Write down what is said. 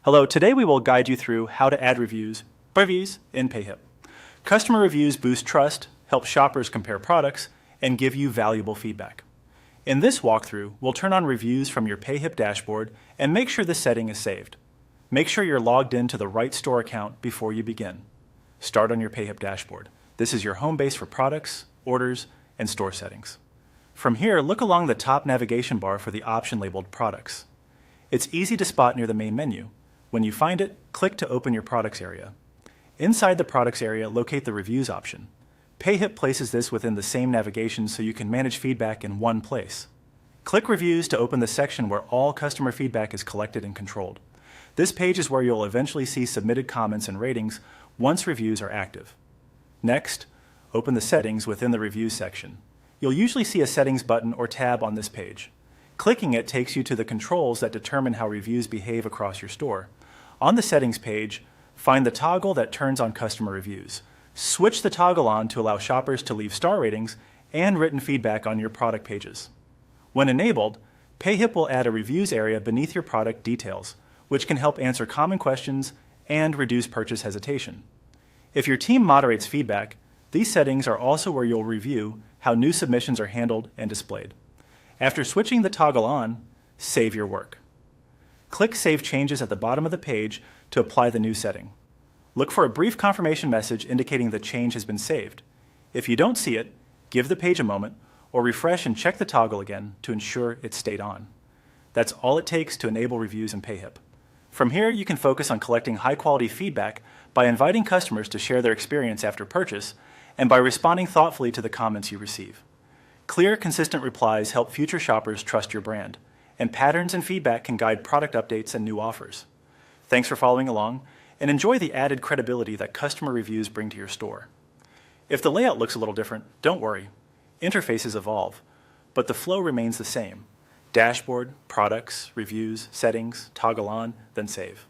Hello, today we will guide you through how to add reviews in Payhip. Customer reviews boost trust, help shoppers compare products, and give you valuable feedback. In this walkthrough, we'll turn on reviews from your Payhip dashboard and make sure this setting is saved. Make sure you're logged into the right store account before you begin. Start on your Payhip dashboard. This is your home base for products, orders, and store settings. From here, look along the top navigation bar for the option labeled Products. It's easy to spot near the main menu. When you find it, click to open your Products area. Inside the Products area, locate the Reviews option. Payhip places this within the same navigation so you can manage feedback in one place. Click Reviews to open the section where all customer feedback is collected and controlled. This page is where you'll eventually see submitted comments and ratings once reviews are active. Next, open the Settings within the Reviews section. You'll usually see a Settings button or tab on this page. Clicking it takes you to the controls that determine how reviews behave across your store. On the Settings page, find the toggle that turns on customer reviews. Switch the toggle on to allow shoppers to leave star ratings and written feedback on your product pages. When enabled, Payhip will add a reviews area beneath your product details, which can help answer common questions and reduce purchase hesitation. If your team moderates feedback, these settings are also where you'll review how new submissions are handled and displayed. After switching the toggle on, save your work. Click Save Changes at the bottom of the page to apply the new setting. Look for a brief confirmation message indicating the change has been saved. If you don't see it, give the page a moment or refresh and check the toggle again to ensure it stayed on. That's all it takes to enable reviews in Payhip. From here, you can focus on collecting high-quality feedback by inviting customers to share their experience after purchase and by responding thoughtfully to the comments you receive. Clear, consistent replies help future shoppers trust your brand, and patterns and feedback can guide product updates and new offers. Thanks for following along, and enjoy the added credibility that customer reviews bring to your store. If the layout looks a little different, don't worry. Interfaces evolve, but the flow remains the same. Dashboard, products, reviews, settings, toggle on, then save.